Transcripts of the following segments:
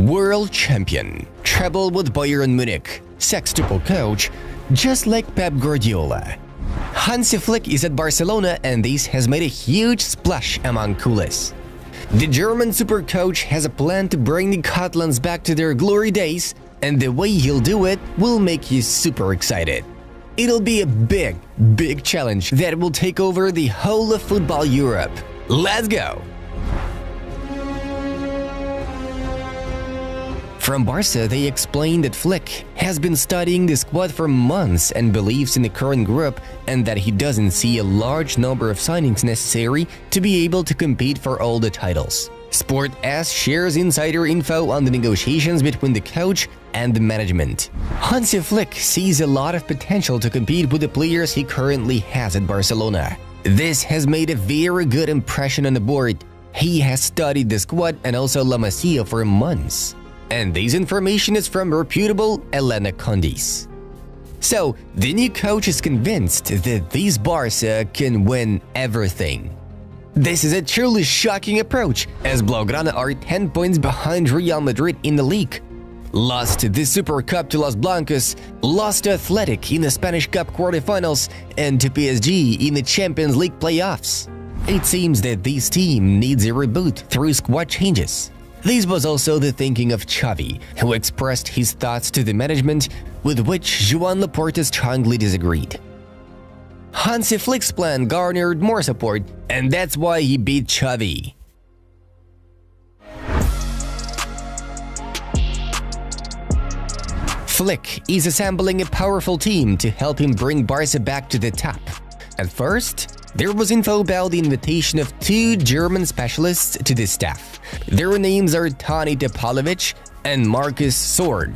world champion, treble with Bayern Munich, sextuple coach, just like Pep Guardiola. Hansi Flick is at Barcelona, and this has made a huge splash among coolies. The German super coach has a plan to bring the Catalans back to their glory days, and the way he'll do it will make you super excited. It'll be a big challenge that will take over the whole of football Europe. Let's go! From Barca, they explained that Flick has been studying the squad for months and believes in the current group, and that he doesn't see a large number of signings necessary to be able to compete for all the titles. Sport S shares insider info on the negotiations between the coach and the management. Hansi Flick sees a lot of potential to compete with the players he currently has at Barcelona. This has made a very good impression on the board. He has studied the squad and also La Masia for months. And this information is from reputable Elena Condis. So, the new coach is convinced that this Barca can win everything. This is a truly shocking approach, as Blaugrana are 10 points behind Real Madrid in the league. Lost the Super Cup to Los Blancos, lost to Athletic in the Spanish Cup quarterfinals, and to PSG in the Champions League playoffs. It seems that this team needs a reboot through squad changes. This was also the thinking of Xavi, who expressed his thoughts to the management, with which Joan Laporta strongly disagreed. Hansi Flick's plan garnered more support, and that's why he beat Xavi. Flick is assembling a powerful team to help him bring Barca back to the top. At first, there was info about the invitation of 2 German specialists to the staff. Their names are Toni Topalovic and Markus Sorg.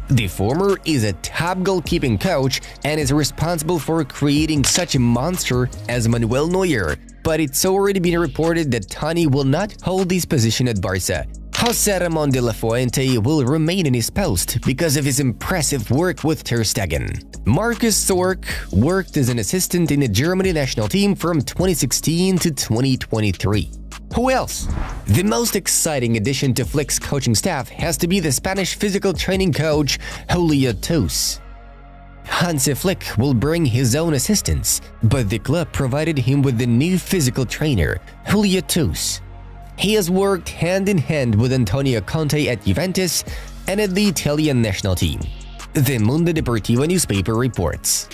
The former is a top goalkeeping coach and is responsible for creating such a monster as Manuel Neuer, but it's already been reported that Toni will not hold this position at Barca. José Ramón de la Fuente will remain in his post because of his impressive work with Ter Stegen. Markus Sorg worked as an assistant in the Germany national team from 2016 to 2023. Who else? The most exciting addition to Flick's coaching staff has to be the Spanish physical training coach Julio Tous. Hansi Flick will bring his own assistants, but the club provided him with the new physical trainer, Julio Tous. He has worked hand-in-hand with Antonio Conte at Juventus and at the Italian national team. The Mundo Deportivo newspaper reports.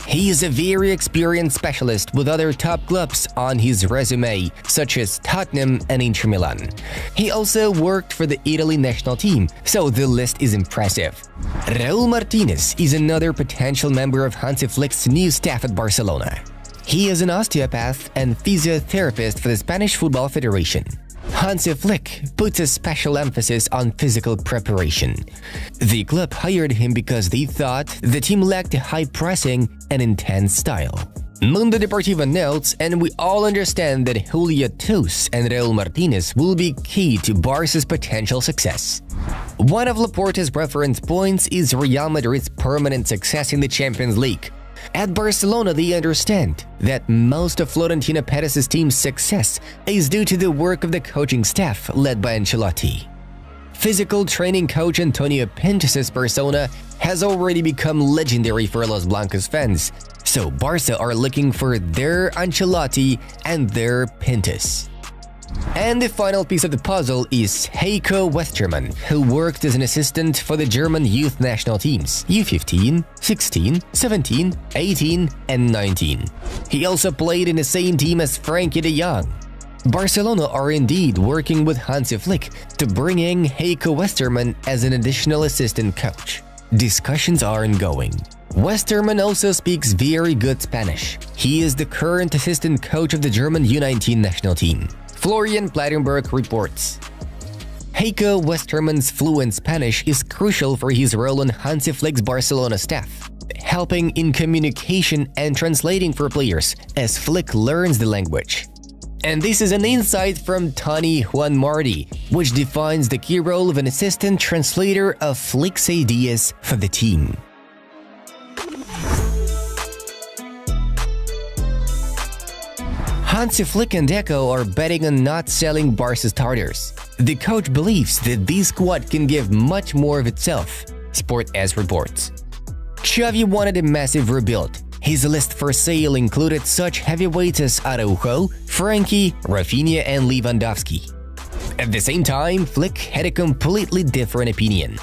He is a very experienced specialist with other top clubs on his resume, such as Tottenham and Inter Milan. He also worked for the Italy national team, so the list is impressive. Raúl Martínez is another potential member of Hansi Flick's new staff at Barcelona. He is an osteopath and physiotherapist for the Spanish Football Federation. Hansi Flick puts a special emphasis on physical preparation. The club hired him because they thought the team lacked a high-pressing and intense style. Mundo Deportivo notes, and we all understand that Julio Tous and Raúl Martínez will be key to Barca's potential success. One of Laporta's reference points is Real Madrid's permanent success in the Champions League. At Barcelona, they understand that most of Florentino Perez's team's success is due to the work of the coaching staff led by Ancelotti. Physical training coach Antonio Pintus's persona has already become legendary for Los Blancos fans, so Barca are looking for their Ancelotti and their Pintus. And the final piece of the puzzle is Heiko Westermann, who worked as an assistant for the German youth national teams U15, 16, 17, 18, and 19. He also played in the same team as Frankie de Jong. Barcelona are indeed working with Hansi Flick to bring in Heiko Westermann as an additional assistant coach. Discussions are ongoing. Westermann also speaks very good Spanish. He is the current assistant coach of the German U19 national team. Florian Plattenberg reports. Heiko Westermann's fluent Spanish is crucial for his role on Hansi Flick's Barcelona staff, helping in communication and translating for players as Flick learns the language. And this is an insight from Tony Juan Martí, which defines the key role of an assistant translator of Flick's ideas for the team. Hansi Flick and Deco are betting on not selling Barca starters. The coach believes that this squad can give much more of itself, Sport S reports. Xavi wanted a massive rebuild. His list for sale included such heavyweights as Araujo, Frankie, Rafinha and Lewandowski. At the same time, Flick had a completely different opinion.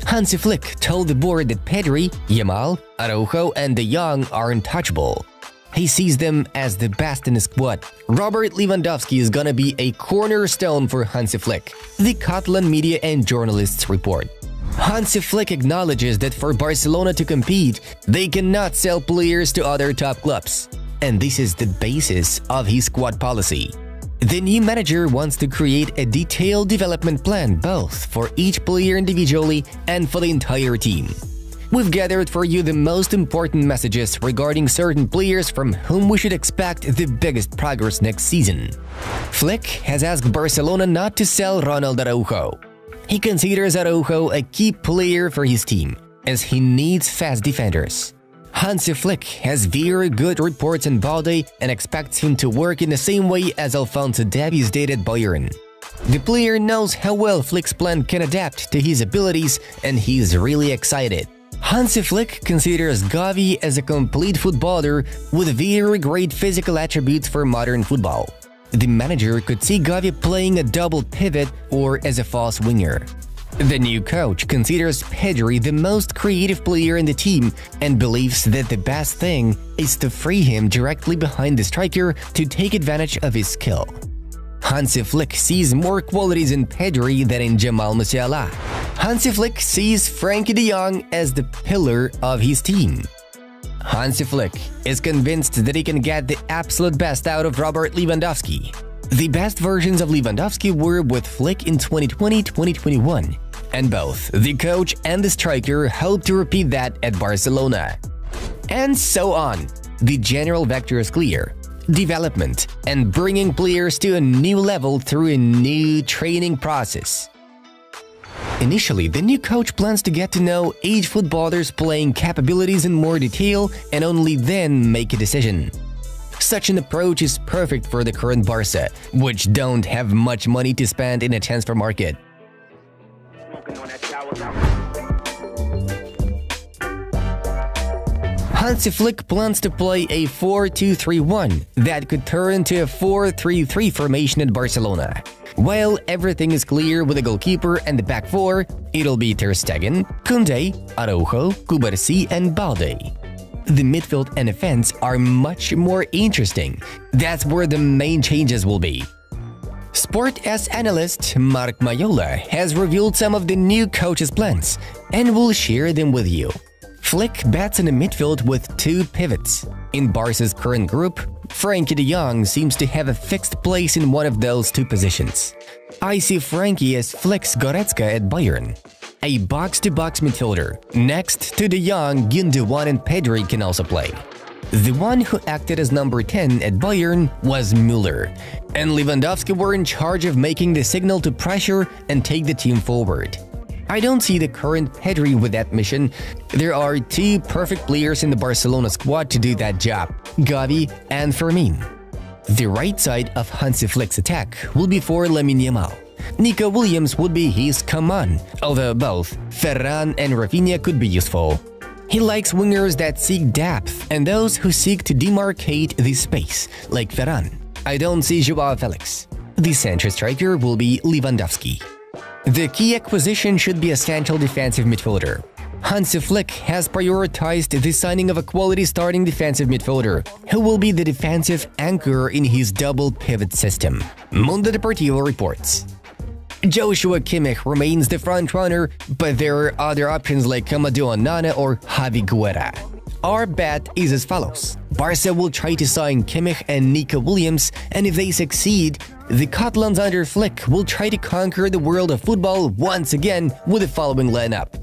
Hansi Flick told the board that Pedri, Yamal, Araujo and De Jong are untouchable. He sees them as the best in the squad. Robert Lewandowski is gonna be a cornerstone for Hansi Flick, the Catalan media and journalists report. Hansi Flick acknowledges that for Barcelona to compete, they cannot sell players to other top clubs. And this is the basis of his squad policy. The new manager wants to create a detailed development plan both for each player individually and for the entire team. We've gathered for you the most important messages regarding certain players from whom we should expect the biggest progress next season. Flick has asked Barcelona not to sell Ronald Araujo. He considers Araujo a key player for his team, as he needs fast defenders. Hansi Flick has very good reports on Balde and expects him to work in the same way as Alphonso Davies did at Bayern. The player knows how well Flick's plan can adapt to his abilities, and he's really excited. Hansi Flick considers Gavi as a complete footballer with very great physical attributes for modern football. The manager could see Gavi playing a double pivot or as a false winger. The new coach considers Pedri the most creative player in the team and believes that the best thing is to free him directly behind the striker to take advantage of his skill. Hansi Flick sees more qualities in Pedri than in Jamal Musiala. Hansi Flick sees Frankie de Jong as the pillar of his team. Hansi Flick is convinced that he can get the absolute best out of Robert Lewandowski. The best versions of Lewandowski were with Flick in 2020-2021, and both the coach and the striker hope to repeat that at Barcelona. And so on. The general vector is clear: development and bringing players to a new level through a new training process. Initially, the new coach plans to get to know each footballer's playing capabilities in more detail and only then make a decision. Such an approach is perfect for the current Barca, which don't have much money to spend in a transfer market. Hansi Flick plans to play a 4-2-3-1 that could turn into a 4-3-3 formation at Barcelona. While everything is clear with the goalkeeper and the back four, it'll be Ter Stegen, Koundé, Araujo, Cubarsí and Balde. The midfield and defense are much more interesting. That's where the main changes will be. Sport S analyst Marc Mayola has revealed some of the new coach's plans and will share them with you. Flick bets in the midfield with two pivots. In Barca's current group, Frankie de Jong seems to have a fixed place in one of those two positions. I see Frankie as Flick's Goretzka at Bayern, a box-to-box midfielder. Next to de Jong, Gundogan and Pedri can also play. The one who acted as number 10 at Bayern was Müller, and Lewandowski were in charge of making the signal to pressure and take the team forward. I don't see the current Pedri with that mission. There are two perfect players in the Barcelona squad to do that job, Gavi and Fermin. The right side of Hansi Flick's attack will be for Lamine Yamal. Nico Williams would be his command, although both Ferran and Rafinha could be useful. He likes wingers that seek depth and those who seek to demarcate the space, like Ferran. I don't see Joao Felix. The center striker will be Lewandowski. The key acquisition should be a central defensive midfielder. Hansi Flick has prioritized the signing of a quality starting defensive midfielder, who will be the defensive anchor in his double pivot system. Mundo Deportivo reports. Joshua Kimmich remains the front-runner, but there are other options like Amadou Onana or Javi Guerra. Our bet is as follows. Barca will try to sign Kimmich and Nico Williams, and if they succeed, the Catalans under Flick will try to conquer the world of football once again with the following lineup: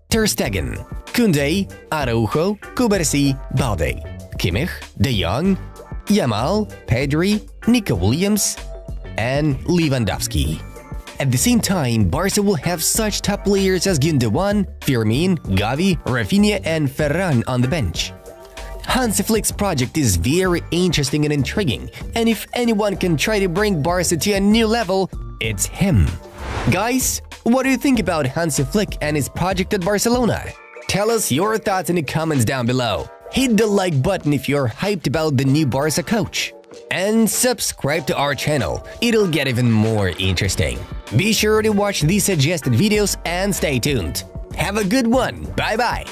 Ter Stegen, Koundé, Araujo, Cubarsí, Balde, Kimmich, De Jong, Yamal, Pedri, Nico Williams, and Lewandowski. At the same time, Barca will have such top players as Gundogan, Fermin, Gavi, Rafinha and Ferran on the bench. Hansi Flick's project is very interesting and intriguing, and if anyone can try to bring Barca to a new level, it's him. Guys, what do you think about Hansi Flick and his project at Barcelona? Tell us your thoughts in the comments down below. Hit the like button if you're hyped about the new Barca coach. And subscribe to our channel, it'll get even more interesting. Be sure to watch these suggested videos and stay tuned. Have a good one, bye bye!